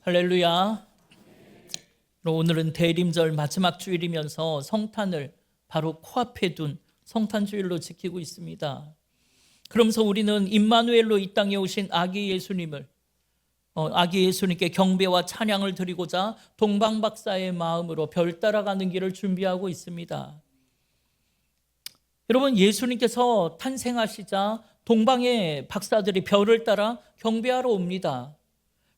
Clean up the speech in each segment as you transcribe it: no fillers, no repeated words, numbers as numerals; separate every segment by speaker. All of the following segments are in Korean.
Speaker 1: 할렐루야. 오늘은 대림절 마지막 주일이면서 성탄을 바로 코앞에 둔 성탄주일로 지키고 있습니다. 그러면서 우리는 임마누엘로 이 땅에 오신 아기 예수님을 아기 예수님께 경배와 찬양을 드리고자 동방박사의 마음으로 별 따라가는 길을 준비하고 있습니다. 여러분, 예수님께서 탄생하시자 동방의 박사들이 별을 따라 경배하러 옵니다.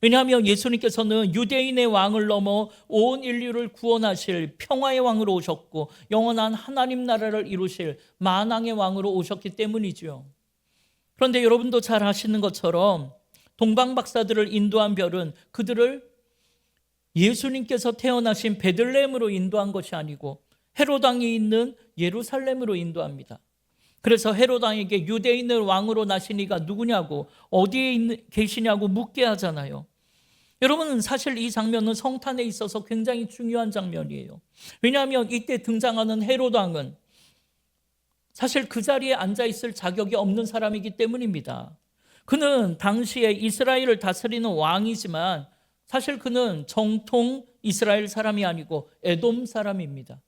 Speaker 1: 왜냐하면 예수님께서는 유대인의 왕을 넘어 온 인류를 구원하실 평화의 왕으로 오셨고 영원한 하나님 나라를 이루실 만왕의 왕으로 오셨기 때문이죠. 그런데 여러분도 잘 아시는 것처럼 동방 박사들을 인도한 별은 그들을 예수님께서 태어나신 베들레헴으로 인도한 것이 아니고 헤롯 왕이 있는 예루살렘으로 인도합니다. 그래서 헤롯 왕에게 유대인을 왕으로 나신 이가 누구냐고 어디에 계시냐고 묻게 하잖아요. 여러분, 사실 이 장면은 성탄에 있어서 굉장히 중요한 장면이에요. 왜냐하면 이때 등장하는 헤롯 왕은 사실 그 자리에 앉아 있을 자격이 없는 사람이기 때문입니다. 그는 당시에 이스라엘을 다스리는 왕이지만 사실 그는 정통 이스라엘 사람이 아니고 에돔 사람입니다.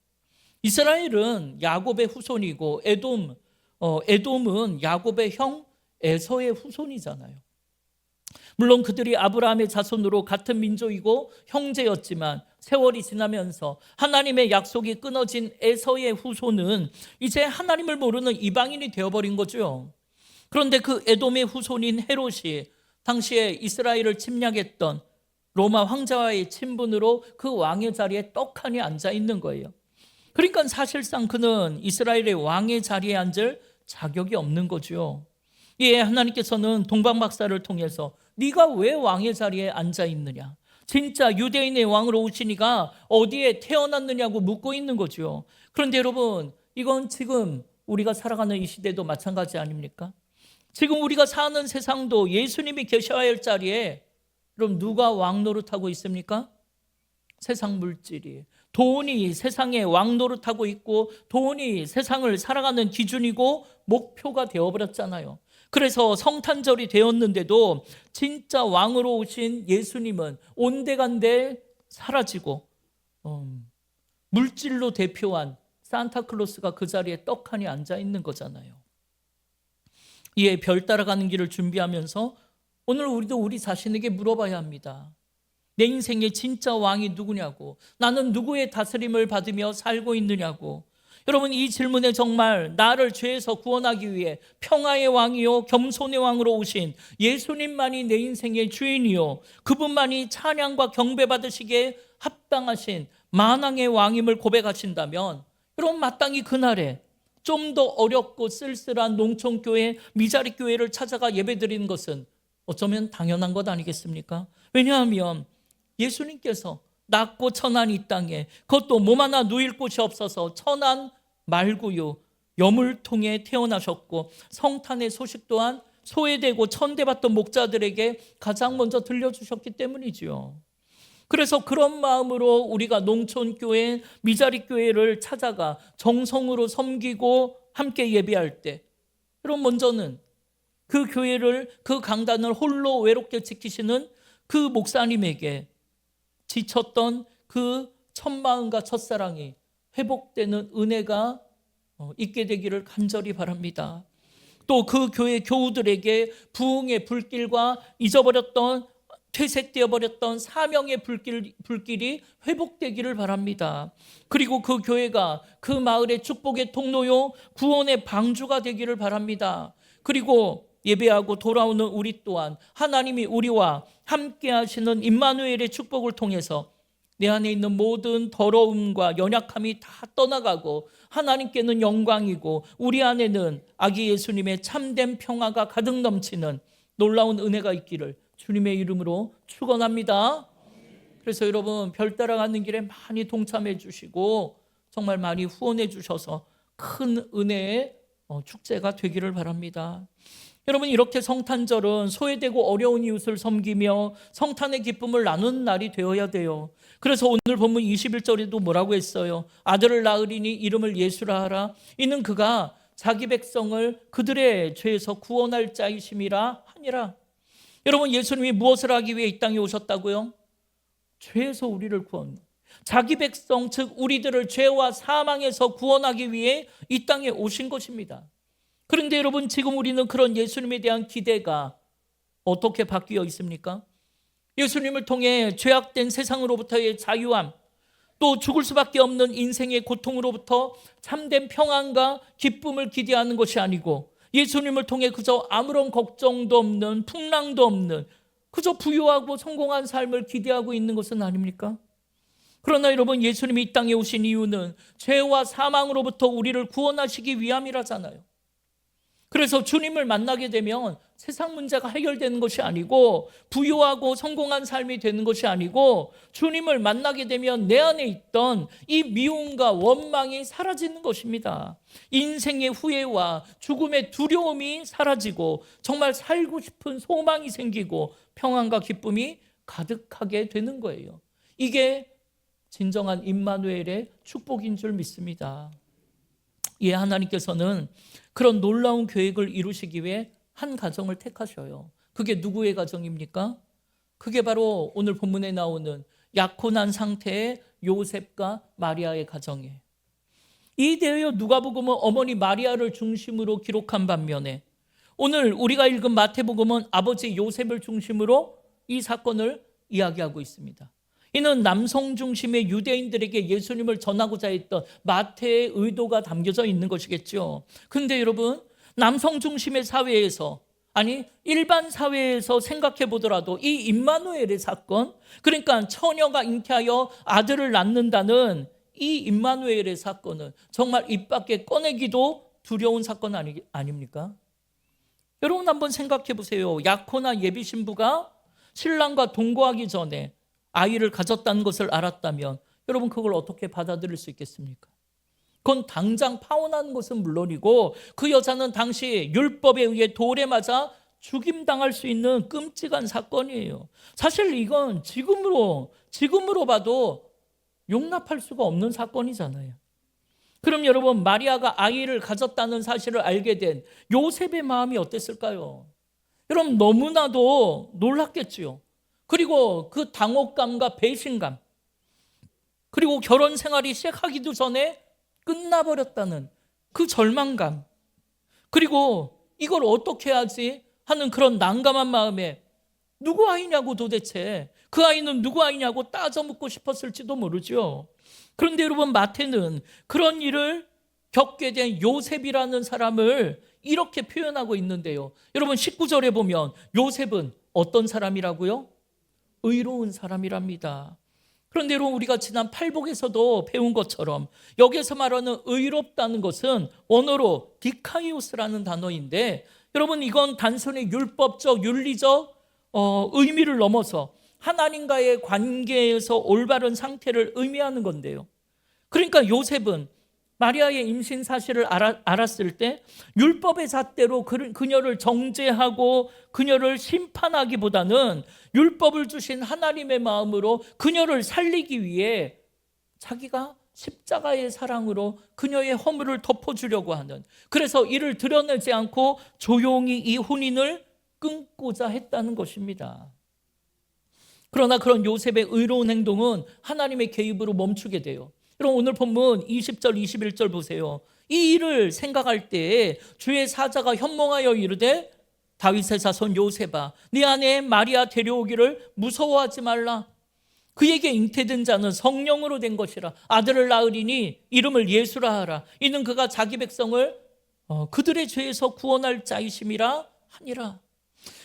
Speaker 1: 이스라엘은 야곱의 후손이고 에돔은 야곱의 형 에서의 후손이잖아요. 물론 그들이 아브라함의 자손으로 같은 민족이고 형제였지만 세월이 지나면서 하나님의 약속이 끊어진 에서의 후손은 이제 하나님을 모르는 이방인이 되어버린 거죠. 그런데 그 에돔의 후손인 헤롯이 당시에 이스라엘을 침략했던 로마 황제와의 친분으로 그 왕의 자리에 떡하니 앉아 있는 거예요. 그러니까 사실상 그는 이스라엘의 왕의 자리에 앉을 자격이 없는 거죠. 예, 하나님께서는 동방박사를 통해서 네가 왜 왕의 자리에 앉아 있느냐, 진짜 유대인의 왕으로 오신 이가 어디에 태어났느냐고 묻고 있는 거죠. 그런데 여러분, 이건 지금 우리가 살아가는 이 시대도 마찬가지 아닙니까? 지금 우리가 사는 세상도 예수님이 계셔야 할 자리에 그럼 누가 왕 노릇하고 있습니까? 세상 물질이, 돈이 세상에 왕 노릇하고 있고 돈이 세상을 살아가는 기준이고 목표가 되어버렸잖아요. 그래서 성탄절이 되었는데도 진짜 왕으로 오신 예수님은 온데간데 사라지고 물질로 대표한 산타클로스가 그 자리에 떡하니 앉아 있는 거잖아요. 이에 별 따라가는 길을 준비하면서 오늘 우리도 우리 자신에게 물어봐야 합니다. 내 인생의 진짜 왕이 누구냐고, 나는 누구의 다스림을 받으며 살고 있느냐고. 여러분, 이 질문에 정말 나를 죄에서 구원하기 위해 평화의 왕이요 겸손의 왕으로 오신 예수님만이 내 인생의 주인이요 그분만이 찬양과 경배 받으시기에 합당하신 만왕의 왕임을 고백하신다면 여러분, 마땅히 그날에 좀 더 어렵고 쓸쓸한 농촌교회, 미자립교회를 찾아가 예배드리는 것은 어쩌면 당연한 것 아니겠습니까? 왜냐하면 예수님께서 낮고 천한 이 땅에, 그것도 몸 하나 누일 곳이 없어서 천한 말구유 여물통에 태어나셨고 성탄의 소식 또한 소외되고 천대받던 목자들에게 가장 먼저 들려주셨기 때문이지요. 그래서 그런 마음으로 우리가 농촌교회, 미자립교회를 찾아가 정성으로 섬기고 함께 예배할 때 여러분, 먼저는 그 교회를, 그 강단을 홀로 외롭게 지키시는 그 목사님에게 지쳤던 그 첫마음과 첫사랑이 회복되는 은혜가 있게 되기를 간절히 바랍니다. 또 그 교회 교우들에게 부흥의 불길과 잊어버렸던, 퇴색되어 버렸던 사명의 불길이 회복되기를 바랍니다. 그리고 그 교회가 그 마을의 축복의 통로요 구원의 방주가 되기를 바랍니다. 그리고 예배하고 돌아오는 우리 또한 하나님이 우리와 함께 하시는 임마누엘의 축복을 통해서 내 안에 있는 모든 더러움과 연약함이 다 떠나가고 하나님께는 영광이고 우리 안에는 아기 예수님의 참된 평화가 가득 넘치는 놀라운 은혜가 있기를 주님의 이름으로 축원합니다. 그래서 여러분, 별 따라가는 길에 많이 동참해 주시고 정말 많이 후원해 주셔서 큰 은혜의 축제가 되기를 바랍니다. 여러분, 이렇게 성탄절은 소외되고 어려운 이웃을 섬기며 성탄의 기쁨을 나누는 날이 되어야 돼요. 그래서 오늘 본문 21절에도 뭐라고 했어요? 아들을 낳으리니 이름을 예수라 하라. 이는 그가 자기 백성을 그들의 죄에서 구원할 자이심이라 하니라. 여러분, 예수님이 무엇을 하기 위해 이 땅에 오셨다고요? 죄에서 우리를 구원, 자기 백성 즉 우리들을 죄와 사망에서 구원하기 위해 이 땅에 오신 것입니다. 그런데 여러분, 지금 우리는 그런 예수님에 대한 기대가 어떻게 바뀌어 있습니까? 예수님을 통해 죄악된 세상으로부터의 자유함, 또 죽을 수밖에 없는 인생의 고통으로부터 참된 평안과 기쁨을 기대하는 것이 아니고, 예수님을 통해 그저 아무런 걱정도 없는, 풍랑도 없는, 그저 부유하고 성공한 삶을 기대하고 있는 것은 아닙니까? 그러나 여러분, 예수님이 이 땅에 오신 이유는 죄와 사망으로부터 우리를 구원하시기 위함이라잖아요. 그래서 주님을 만나게 되면 세상 문제가 해결되는 것이 아니고, 부유하고 성공한 삶이 되는 것이 아니고, 주님을 만나게 되면 내 안에 있던 이 미움과 원망이 사라지는 것입니다. 인생의 후회와 죽음의 두려움이 사라지고 정말 살고 싶은 소망이 생기고 평안과 기쁨이 가득하게 되는 거예요. 이게 진정한 임마누엘의 축복인 줄 믿습니다. 예, 하나님께서는 그런 놀라운 계획을 이루시기 위해 한 가정을 택하셔요. 그게 누구의 가정입니까? 그게 바로 오늘 본문에 나오는 약혼한 상태의 요셉과 마리아의 가정이에요. 이 대하여 누가복음은 어머니 마리아를 중심으로 기록한 반면에, 오늘 우리가 읽은 마태복음은 아버지 요셉을 중심으로 이 사건을 이야기하고 있습니다. 이는 남성 중심의 유대인들에게 예수님을 전하고자 했던 마태의 의도가 담겨져 있는 것이겠죠. 그런데 여러분, 남성 중심의 사회에서, 아니 일반 사회에서 생각해 보더라도 이 임마누엘의 사건, 그러니까 처녀가 잉태하여 아들을 낳는다는 이 임마누엘의 사건은 정말 입 밖에 꺼내기도 두려운 사건 아닙니까? 여러분, 한번 생각해 보세요. 약혼한 예비 신부가 신랑과 동거하기 전에 아이를 가졌다는 것을 알았다면 여러분, 그걸 어떻게 받아들일 수 있겠습니까? 그건 당장 파혼하는 것은 물론이고, 그 여자는 당시 율법에 의해 돌에 맞아 죽임당할 수 있는 끔찍한 사건이에요. 사실 이건 지금으로 봐도 용납할 수가 없는 사건이잖아요. 그럼 여러분, 마리아가 아이를 가졌다는 사실을 알게 된 요셉의 마음이 어땠을까요? 여러분, 너무나도 놀랐겠지요. 그리고 그 당혹감과 배신감, 그리고 결혼 생활이 시작하기도 전에 끝나버렸다는 그 절망감, 그리고 이걸 어떻게 하지 하는 그런 난감한 마음에 누구 아이냐고, 도대체 그 아이는 누구 아이냐고 따져 묻고 싶었을지도 모르죠. 그런데 여러분, 마태는 그런 일을 겪게 된 요셉이라는 사람을 이렇게 표현하고 있는데요. 여러분, 19절에 보면 요셉은 어떤 사람이라고요? 의로운 사람이랍니다. 그런데 여러분, 우리가 지난 팔복에서도 배운 것처럼 여기서 말하는 의롭다는 것은 원어로 디카이오스라는 단어인데, 여러분, 이건 단순히 율법적, 윤리적 의미를 넘어서 하나님과의 관계에서 올바른 상태를 의미하는 건데요. 그러니까 요셉은 마리아의 임신 사실을 알았을 때 율법의 잣대로 그녀를 정죄하고 그녀를 심판하기보다는 율법을 주신 하나님의 마음으로 그녀를 살리기 위해 자기가 십자가의 사랑으로 그녀의 허물을 덮어주려고 하는, 그래서 이를 드러내지 않고 조용히 이 혼인을 끊고자 했다는 것입니다. 그러나 그런 요셉의 의로운 행동은 하나님의 개입으로 멈추게 돼요. 여러분, 오늘 본문 20절 21절 보세요. 이 일을 생각할 때에 주의 사자가 현몽하여 이르되 다윗의 자손 요셉아, 네 아내 마리아 데려오기를 무서워하지 말라. 그에게 잉태된 자는 성령으로 된 것이라. 아들을 낳으리니 이름을 예수라 하라. 이는 그가 자기 백성을 그들의 죄에서 구원할 자이심이라 하니라.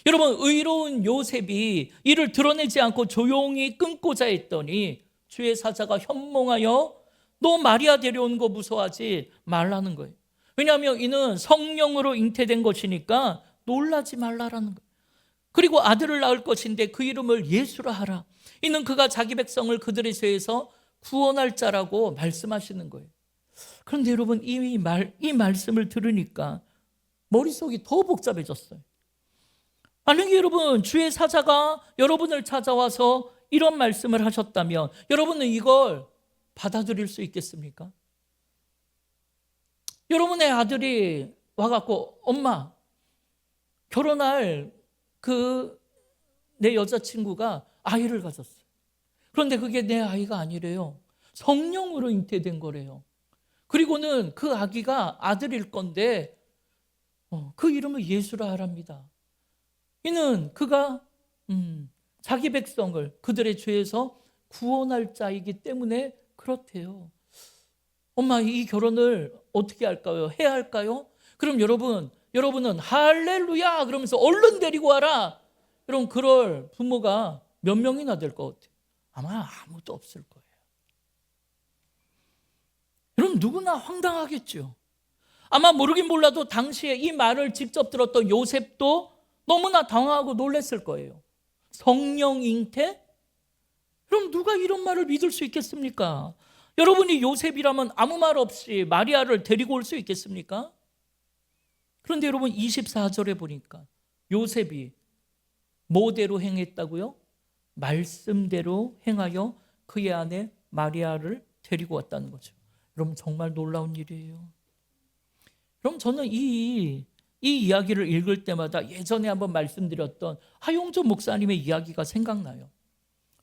Speaker 1: 여러분, 의로운 요셉이 이를 드러내지 않고 조용히 끊고자 했더니 주의 사자가 현몽하여 너 마리아 데려온 거 무서워하지 말라는 거예요. 왜냐하면 이는 성령으로 잉태된 것이니까 놀라지 말라라는 거예요. 그리고 아들을 낳을 것인데 그 이름을 예수라 하라. 이는 그가 자기 백성을 그들의 죄에서 구원할 자라고 말씀하시는 거예요. 그런데 여러분, 이 말씀을 들으니까 머릿속이 더 복잡해졌어요. 만약에 여러분, 주의 사자가 여러분을 찾아와서 이런 말씀을 하셨다면 여러분은 이걸 받아들일 수 있겠습니까? 여러분의 아들이 와갖고 엄마, 결혼할 내 여자친구가 아이를 가졌어요. 그런데 그게 내 아이가 아니래요. 성령으로 잉태된 거래요. 그리고는 그 아기가 아들일 건데 그 이름을 예수라 하랍니다. 이는 그가 자기 백성을 그들의 죄에서 구원할 자이기 때문에 그렇대요. 엄마, 이 결혼을 어떻게 할까요? 해야 할까요? 그럼 여러분은 할렐루야 그러면서 얼른 데리고 와라. 그럼 그럴 부모가 몇 명이나 될 것 같아요? 아마 아무도 없을 거예요. 여러분, 누구나 황당하겠죠. 아마 모르긴 몰라도 당시에 이 말을 직접 들었던 요셉도 너무나 당황하고 놀랐을 거예요. 성령 잉태? 그럼 누가 이런 말을 믿을 수 있겠습니까? 여러분이 요셉이라면 아무 말 없이 마리아를 데리고 올 수 있겠습니까? 그런데 여러분 24절에 보니까 요셉이 뭐대로 행했다고요? 말씀대로 행하여 그의 아내 마리아를 데리고 왔다는 거죠. 여러분 정말 놀라운 일이에요. 그럼 저는 이 이야기를 읽을 때마다 예전에 한번 말씀드렸던 하용조 목사님의 이야기가 생각나요.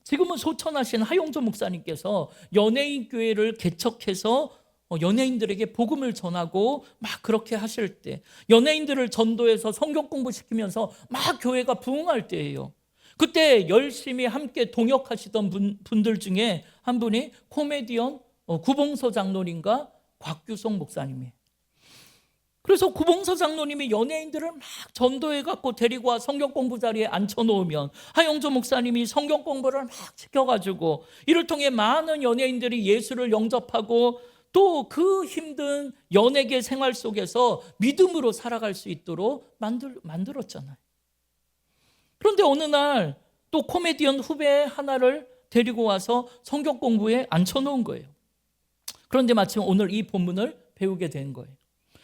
Speaker 1: 지금은 소천하신 하용조 목사님께서 연예인 교회를 개척해서 연예인들에게 복음을 전하고 막 그렇게 하실 때, 연예인들을 전도해서 성경 공부시키면서 막 교회가 부흥할 때예요. 그때 열심히 함께 동역하시던 분들 중에 한 분이 코미디언 구봉서 장로님과 곽규성 목사님이에요. 그래서 구봉서 장로님이 연예인들을 막 전도해갖고 데리고 와 성경 공부 자리에 앉혀놓으면 하용조 목사님이 성경 공부를 막 시켜가지고 이를 통해 많은 연예인들이 예수를 영접하고 또 그 힘든 연예계 생활 속에서 믿음으로 살아갈 수 있도록 만들었잖아요. 그런데 어느 날 또 코미디언 후배 하나를 데리고 와서 성경 공부에 앉혀놓은 거예요. 그런데 마침 오늘 이 본문을 배우게 된 거예요.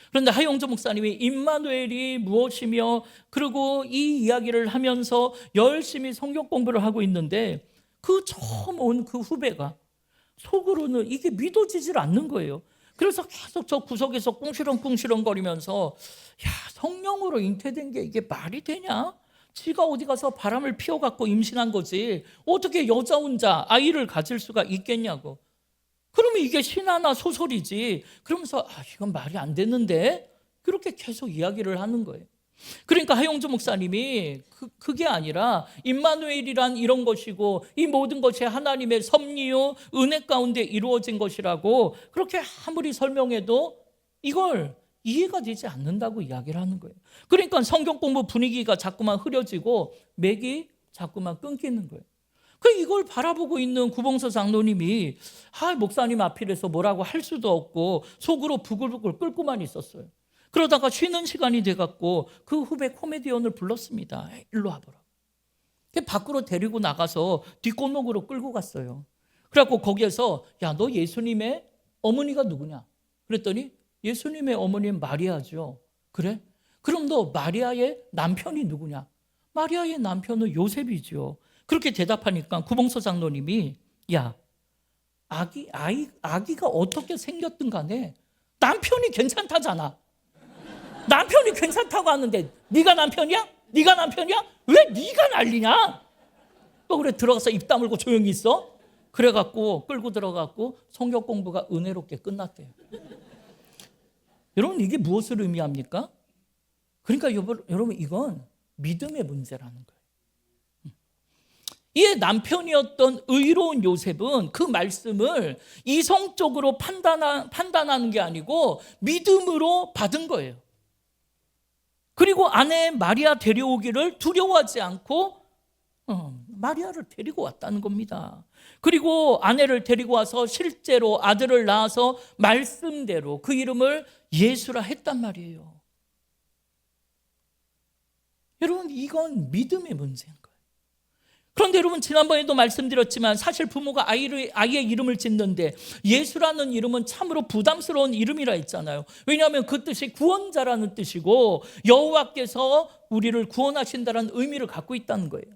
Speaker 1: 그런데 하용조 목사님이 임마누엘이 무엇이며 그리고 이 이야기를 하면서 열심히 성경 공부를 하고 있는데 그 처음 온 그 후배가 속으로는 이게 믿어지질 않는 거예요. 그래서 계속 저 구석에서 꿍시렁꿍시렁거리면서 야, 성령으로 잉태된 게 이게 말이 되냐? 지가 어디 가서 바람을 피워갖고 임신한 거지 어떻게 여자 혼자 아이를 가질 수가 있겠냐고. 그러면 이게 신화나 소설이지. 그러면서 이건 말이 안 되는데 그렇게 계속 이야기를 하는 거예요. 그러니까 하용조 목사님이 그게 아니라 임마누엘이란 이런 것이고 이 모든 것이 하나님의 섭리요 은혜 가운데 이루어진 것이라고 그렇게 아무리 설명해도 이걸 이해가 되지 않는다고 이야기를 하는 거예요. 그러니까 성경 공부 분위기가 자꾸만 흐려지고 맥이 자꾸만 끊기는 거예요. 이걸 바라보고 있는 구봉서 장로님이 목사님 앞이라서 뭐라고 할 수도 없고 속으로 부글부글 끓고만 있었어요. 그러다가 쉬는 시간이 돼갖고 그 후배 코미디언을 불렀습니다. 일로 와보라. 밖으로 데리고 나가서 뒷골목으로 끌고 갔어요. 그래갖고 거기에서 야, 너 예수님의 어머니가 누구냐? 그랬더니 예수님의 어머니는 마리아죠. 그래? 그럼 너 마리아의 남편이 누구냐? 마리아의 남편은 요셉이죠. 그렇게 대답하니까 구봉서 장로님이 야, 아기가 어떻게 생겼든 간에 남편이 괜찮다잖아. 남편이 괜찮다고 하는데 네가 남편이야? 네가 남편이야? 왜 네가 난리냐? 또 그래 들어가서 입 다물고 조용히 있어? 그래갖고 끌고 들어갔고 성경 공부가 은혜롭게 끝났대요. 여러분 이게 무엇을 의미합니까? 그러니까 여러분 이건 믿음의 문제라는 거예요. 이의 남편이었던 의로운 요셉은 그 말씀을 이성적으로 판단하는 게 아니고 믿음으로 받은 거예요. 그리고 아내 마리아 데려오기를 두려워하지 않고 마리아를 데리고 왔다는 겁니다. 그리고 아내를 데리고 와서 실제로 아들을 낳아서 말씀대로 그 이름을 예수라 했단 말이에요. 여러분 이건 믿음의 문제인 거예요. 그런데 여러분 지난번에도 말씀드렸지만 사실 부모가 아이의 이름을 짓는데 예수라는 이름은 참으로 부담스러운 이름이라 했잖아요. 왜냐하면 그 뜻이 구원자라는 뜻이고 여호와께서 우리를 구원하신다는 의미를 갖고 있다는 거예요.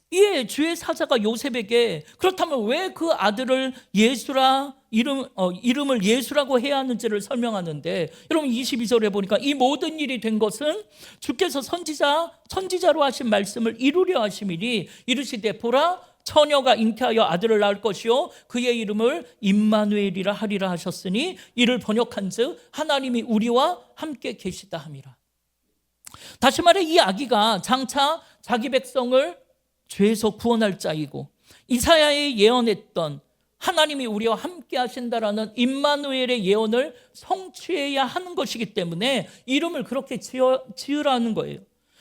Speaker 1: 이에 주의 사자가 요셉에게 그렇다면 왜 그 아들을 이름을 예수라고 해야 하는지를 설명하는데 여러분 22절에 보니까 이 모든 일이 된 것은 주께서 선지자로 하신 말씀을 이루려 하심이니 이르시되 보라 처녀가 잉태하여 아들을 낳을 것이요 그의 이름을 임마누엘이라 하리라 하셨으니 이를 번역한즉 하나님이 우리와 함께 계시다 함이라. 다시 말해 이 아기가 장차 자기 백성을 죄에서 구원할 자이고 이사야의 예언했던 하나님이 우리와 함께 하신다라는 임마누엘의 예언을 성취해야 하는 것이기 때문에 이름을 그렇게 지으라는 거예요.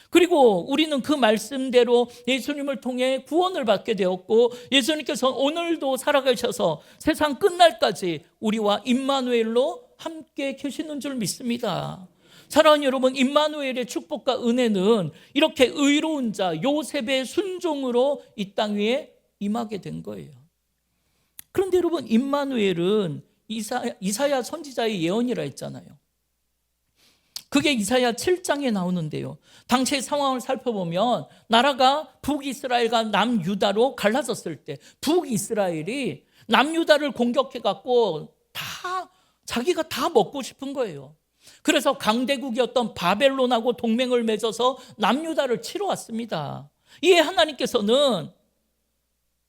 Speaker 1: 그리고 우리는 그 말씀대로 예수님을 통해 구원을 받게 되었고 예수님께서 오늘도 살아가셔서 세상 끝날까지 우리와 임마누엘로 함께 계시는 줄 믿습니다. 사랑하는 여러분, 임마누엘의 축복과 은혜는 이렇게 의로운 자 요셉의 순종으로 이 땅 위에 임하게 된 거예요. 그런데 여러분, 임마누엘은 이사야 선지자의 예언이라 했잖아요. 그게 이사야 7장에 나오는데요. 당시의 상황을 살펴보면 나라가 북이스라엘과 남유다로 갈라졌을 때 북이스라엘이 남유다를 공격해갖고 자기가 다 먹고 싶은 거예요. 그래서 강대국이었던 바벨론하고 동맹을 맺어서 남유다를 치러 왔습니다. 이에 하나님께서는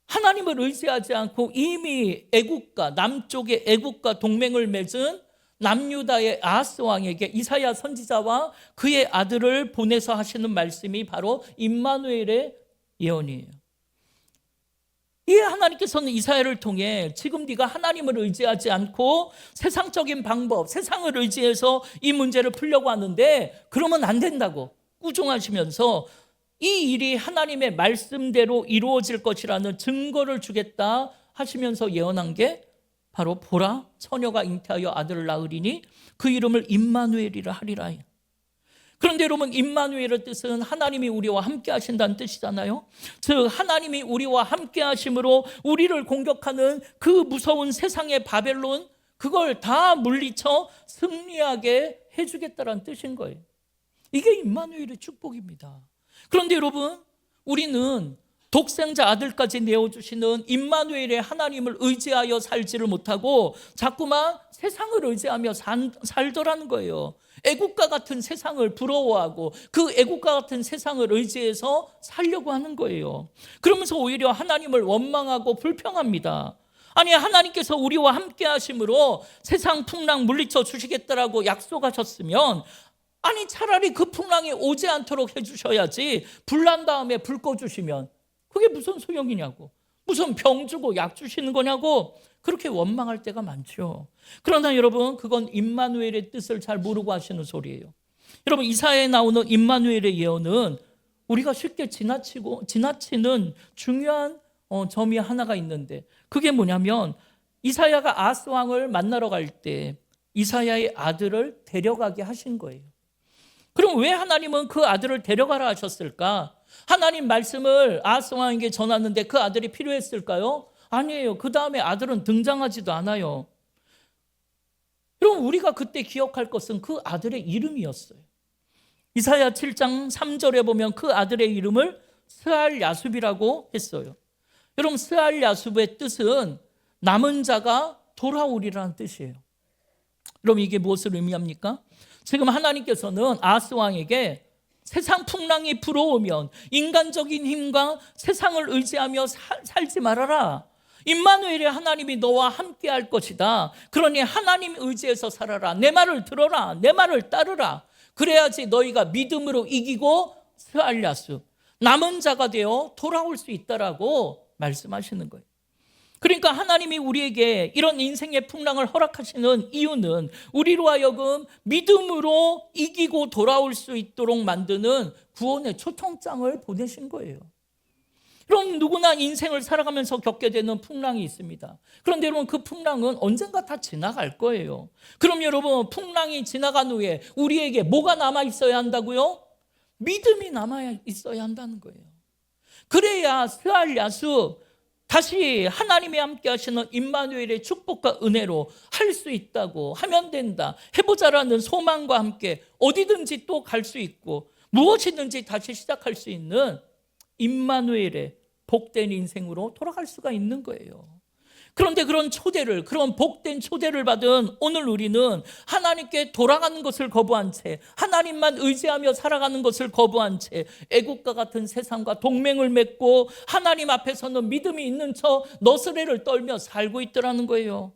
Speaker 1: 하나님을 의지하지 않고 이미 애국가, 남쪽의 애국가 동맹을 맺은 남유다의 아하스 왕에게 이사야 선지자와 그의 아들을 보내서 하시는 말씀이 바로 임마누엘의 예언이에요. 이에 하나님께서는 이사야를 통해 지금 네가 하나님을 의지하지 않고 세상적인 방법, 세상을 의지해서 이 문제를 풀려고 하는데 그러면 안 된다고 꾸중하시면서 이 일이 하나님의 말씀대로 이루어질 것이라는 증거를 주겠다 하시면서 예언한 게 바로 보라, 처녀가 잉태하여 아들을 낳으리니 그 이름을 임마누엘이라 하리라. 그런데 여러분, 임마누엘의 뜻은 하나님이 우리와 함께 하신다는 뜻이잖아요. 즉 하나님이 우리와 함께 하심으로 우리를 공격하는 그 무서운 세상의 바벨론, 그걸 다 물리쳐 승리하게 해주겠다는 뜻인 거예요. 이게 임마누엘의 축복입니다. 그런데 여러분, 우리는 독생자 아들까지 내어주시는 임마누엘의 하나님을 의지하여 살지를 못하고 자꾸만 세상을 의지하며 살더라는 거예요. 애국가 같은 세상을 부러워하고 그 애국가 같은 세상을 의지해서 살려고 하는 거예요. 그러면서 오히려 하나님을 원망하고 불평합니다. 아니, 하나님께서 우리와 함께 하심으로 세상 풍랑 물리쳐 주시겠다라고 약속하셨으면 아니 차라리 그 풍랑이 오지 않도록 해주셔야지, 불난 다음에 불 꺼주시면 그게 무슨 소용이냐고, 무슨 병 주고 약 주시는 거냐고 그렇게 원망할 때가 많죠. 그러나 여러분, 그건 임마누엘의 뜻을 잘 모르고 하시는 소리예요. 여러분, 이사야에 나오는 임마누엘의 예언은 우리가 쉽게 지나치는 중요한 점이 하나가 있는데, 그게 뭐냐면 이사야가 아하스 왕을 만나러 갈 때 이사야의 아들을 데려가게 하신 거예요. 그럼 왜 하나님은 그 아들을 데려가라 하셨을까? 하나님 말씀을 아하스 왕에게 전하는데 그 아들이 필요했을까요? 아니에요. 그 다음에 아들은 등장하지도 않아요. 여러분, 우리가 그때 기억할 것은 그 아들의 이름이었어요. 이사야 7장 3절에 보면 그 아들의 이름을 스알야숲이라고 했어요. 여러분, 스알야숲의 뜻은 남은 자가 돌아오리라는 뜻이에요. 그럼 이게 무엇을 의미합니까? 지금 하나님께서는 아하스 왕에게 세상 풍랑이 불어오면 인간적인 힘과 세상을 의지하며 살지 말아라. 임마누엘의 하나님이 너와 함께 할 것이다. 그러니 하나님 의지해서 살아라. 내 말을 들어라. 내 말을 따르라. 그래야지 너희가 믿음으로 이기고 스알야숲, 남은 자가 되어 돌아올 수 있다라고 말씀하시는 거예요. 그러니까 하나님이 우리에게 이런 인생의 풍랑을 허락하시는 이유는 우리로 하여금 믿음으로 이기고 돌아올 수 있도록 만드는 구원의 초청장을 보내신 거예요. 그럼 누구나 인생을 살아가면서 겪게 되는 풍랑이 있습니다. 그런데 여러분, 그 풍랑은 언젠가 다 지나갈 거예요. 그럼 여러분, 풍랑이 지나간 후에 우리에게 뭐가 남아 있어야 한다고요? 믿음이 남아 있어야 한다는 거예요. 그래야 스알야숲, 다시 하나님이 함께 하시는 임마누엘의 축복과 은혜로 할 수 있다고, 하면 된다, 해보자라는 소망과 함께 어디든지 또 갈 수 있고 무엇이든지 다시 시작할 수 있는 임마누엘의 복된 인생으로 돌아갈 수가 있는 거예요. 그런데 그런 초대를, 그런 복된 초대를 받은 오늘 우리는 하나님께 돌아가는 것을 거부한 채, 하나님만 의지하며 살아가는 것을 거부한 채 애국과 같은 세상과 동맹을 맺고 하나님 앞에서는 믿음이 있는 척 너스레를 떨며 살고 있더라는 거예요.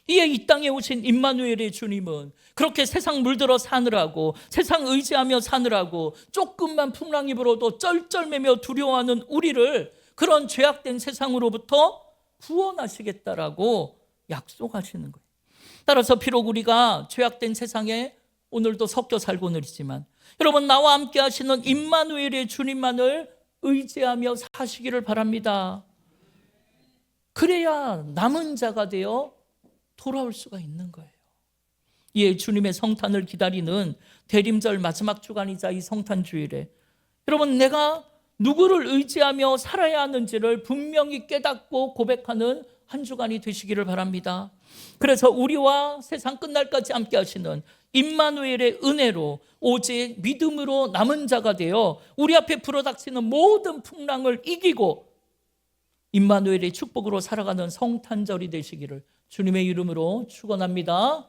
Speaker 1: 이에 이 땅에 오신 임마누엘의 주님은 그렇게 세상 물들어 사느라고, 세상 의지하며 사느라고 조금만 풍랑이 불어도 쩔쩔매며 두려워하는 우리를 그런 죄악된 세상으로부터 구원하시겠다라고 약속하시는 거예요. 따라서 비록 우리가 죄악된 세상에 오늘도 섞여 살고는 있지만, 여러분, 나와 함께 하시는 임마누엘의 주님만을 의지하며 사시기를 바랍니다. 그래야 남은 자가 되어 돌아올 수가 있는 거예요. 이에 주님의 성탄을 기다리는 대림절 마지막 주간이자 이 성탄 주일에 여러분, 내가 누구를 의지하며 살아야 하는지를 분명히 깨닫고 고백하는 한 주간이 되시기를 바랍니다. 그래서 우리와 세상 끝날까지 함께 하시는 임마누엘의 은혜로 오직 믿음으로 남은 자가 되어 우리 앞에 불어닥치는 모든 풍랑을 이기고 임마누엘의 축복으로 살아가는 성탄절이 되시기를 주님의 이름으로 축원합니다.